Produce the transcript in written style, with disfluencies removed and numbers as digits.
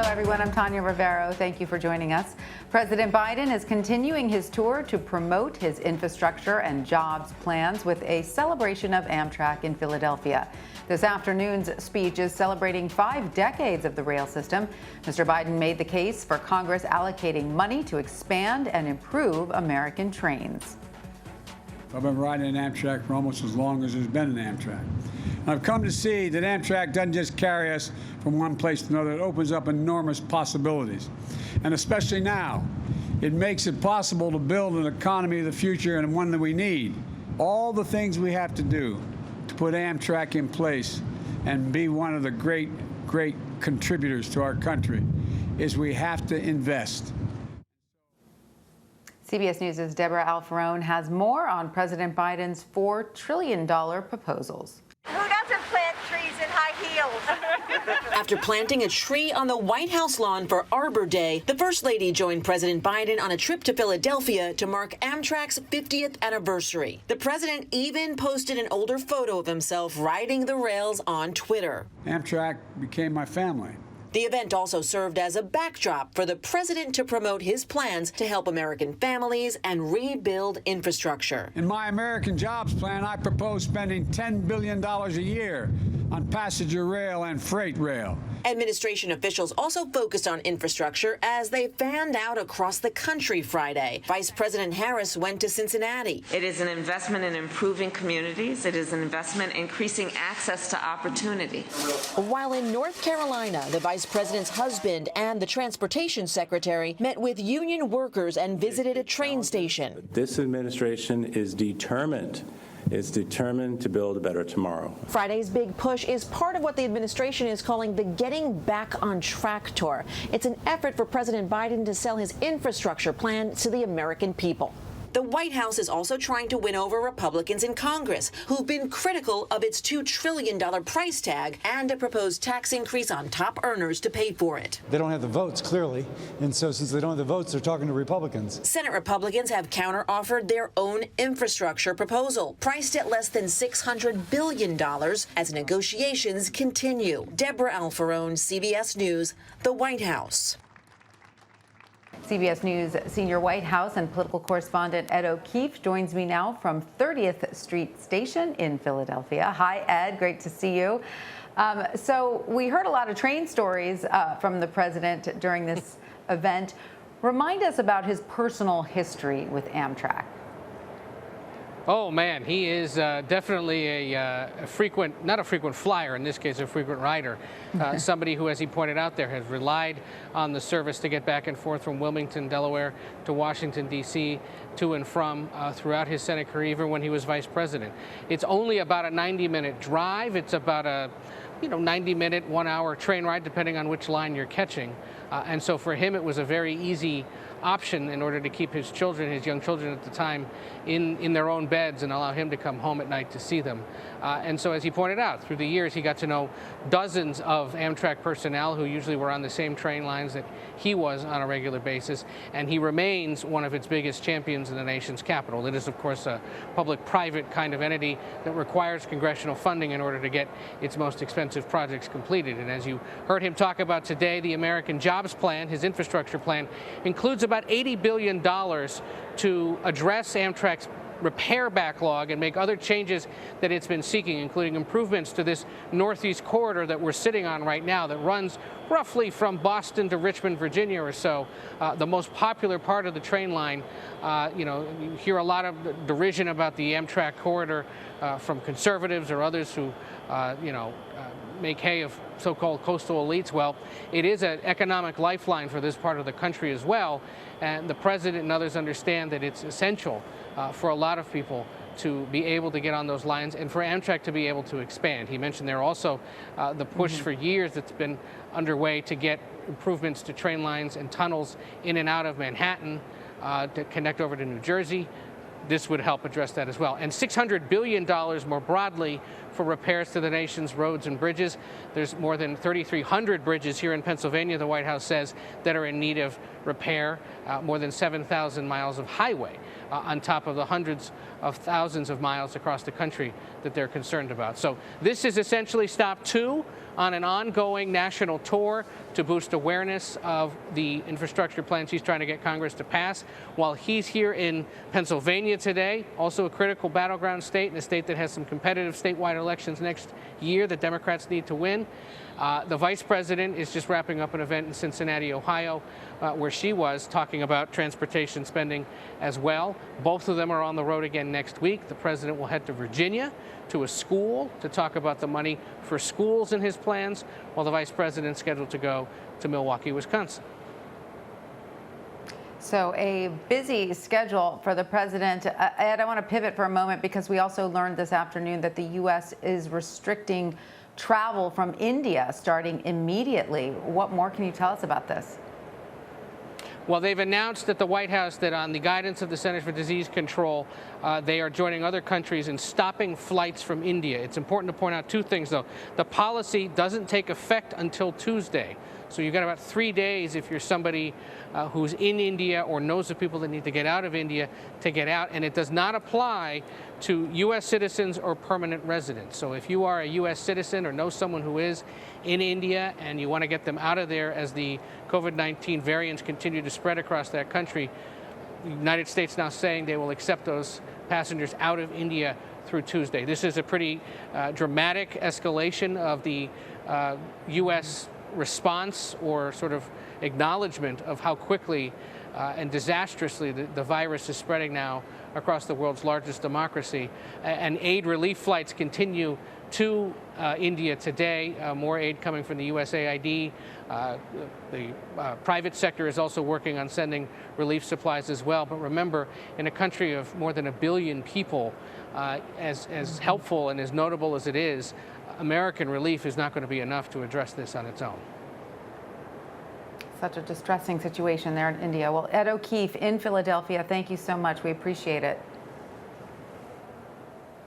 everyone. I'm Tanya Rivero. Thank you for joining us. President Biden is continuing his tour to promote his infrastructure and jobs plans with a celebration of Amtrak in Philadelphia. This afternoon's speech is celebrating 5 decades of the rail system. Mr. Biden made the case for Congress allocating money to expand and improve American trains. I've been riding an Amtrak for almost as long as there's been an Amtrak. I've come to see that Amtrak doesn't just carry us from one place to another. It opens up enormous possibilities. And especially now, it makes it possible to build an economy of the future and one that we need. All the things we have to do to put Amtrak in place and be one of the great contributors to our country is we have to invest. CBS News' Deborah Alfarone has more on President Biden's $4 trillion proposals. Who doesn't plant trees in high heels? After planting a tree on the White House lawn for Arbor Day, the First Lady joined President Biden on a trip to Philadelphia to mark Amtrak's 50th anniversary. The president even posted an older photo of himself riding the rails on Twitter. Amtrak became my family. The event also served as a backdrop for the president to promote his plans to help American families and rebuild infrastructure. In my American Jobs Plan, I propose spending $10 billion a year on passenger rail and freight rail. Administration officials also focused on infrastructure as they fanned out across the country Friday. Vice President Harris went to Cincinnati. It is an investment in improving communities. It is an investment increasing access to opportunity. While in North Carolina, the vice president's husband and the transportation secretary met with union workers and visited a train station. This administration is determined to build a better tomorrow. Friday's big push is part of what the administration is calling the Getting Back on Track tour. It's an effort for President Biden to sell his infrastructure plan to the American people. The White House is also trying to win over Republicans in Congress, who've been critical of its $2 trillion price tag and a proposed tax increase on top earners to pay for it. They don't have the votes, clearly, and so since they don't have the votes, they're talking to Republicans. Senate Republicans have counter-offered their own infrastructure proposal, priced at less than $600 billion as negotiations continue. Deborah Alfarone, CBS News, the White House. CBS News senior White House and political correspondent Ed O'Keefe joins me now from 30th Street Station in Philadelphia. Hi, Ed. Great to see you. So we heard a lot of train stories from the president during this event. Remind us about his personal history with Amtrak. Oh, man, he is definitely a frequent, not a frequent flyer, in this case, a frequent rider. Somebody who, as he pointed out there, has relied on the service to get back and forth from Wilmington, Delaware to Washington, D.C., to and from throughout his Senate career, even when he was vice president. It's only about a 90-minute drive. It's about a 90-minute, 1-hour train ride, depending on which line you're catching. And so for him, it was a very easy option in order to keep his children, his young children at the time, in their own beds and allow him to come home at night to see them. And so, as he pointed out, through the years, he got to know dozens of Amtrak personnel who usually were on the same train lines that he was on a regular basis, and he remains one of its biggest champions in the nation's capital. It is, of course, a public-private kind of entity that requires congressional funding in order to get its most expensive projects completed. And as you heard him talk about today, the American Jobs Plan, his infrastructure plan, includes about $80 billion to address Amtrak's repair backlog and make other changes that it's been seeking, including improvements to this Northeast corridor that we're sitting on right now that runs roughly from Boston to Richmond, Virginia or so, the most popular part of the train line. You hear a lot of derision about the Amtrak corridor from conservatives or others who, make hay of so-called coastal elites. Well, it is an economic lifeline for this part of the country as well, and the president and others understand that it's essential for a lot of people to be able to get on those lines and for Amtrak to be able to expand. He mentioned there also the push for years that's been underway to get improvements to train lines and tunnels in and out of Manhattan to connect over to New Jersey. This would help address that as well. And $600 billion more broadly for repairs to the nation's roads and bridges. There's more than 3,300 bridges here in Pennsylvania, the White House says, that are in need of repair, more than 7,000 miles of highway on top of the hundreds of thousands of miles across the country that they're concerned about. So this is essentially stop 2 on an ongoing national tour to boost awareness of the infrastructure plans he's trying to get Congress to pass. While he's here in Pennsylvania today, also a critical battleground state, and a state that has some competitive statewide elections next year that Democrats need to win. The vice president is just wrapping up an event in Cincinnati, Ohio, where she was talking about transportation spending as well. Both of them are on the road again next week. The president will head to Virginia to a school to talk about the money for schools in his plans, while the vice president's scheduled to go to Milwaukee, Wisconsin. So a busy schedule for the president. Ed, I want to pivot for a moment because we also learned this afternoon that the U.S. is restricting travel from India starting immediately. What more can you tell us about this? Well, they've announced at the White House that on the guidance of the Centers for Disease Control, they are joining other countries in stopping flights from India. It's important to point out 2 things, though. The policy doesn't take effect until Tuesday. So you've got about 3 days if you're somebody who's in India or knows of people that need to get out of India to get out. And it does not apply to U.S. citizens or permanent residents. So if you are a U.S. citizen or know someone who is in India and you want to get them out of there as the COVID-19 variants continue to spread across that country, the United States now saying they will accept those passengers out of India through Tuesday. This is a pretty dramatic escalation of the U.S. response or sort of acknowledgement of how quickly and disastrously the virus is spreading now across the world's largest democracy. And aid relief flights continue to India today. More aid coming from the USAID. The private sector is also working on sending relief supplies as well. But remember, in a country of more than 1 billion people, as helpful and as notable as it is, American relief is not going to be enough to address this on its own. Such a distressing situation there in India. Well, Ed O'Keefe in Philadelphia, thank you so much. We appreciate it.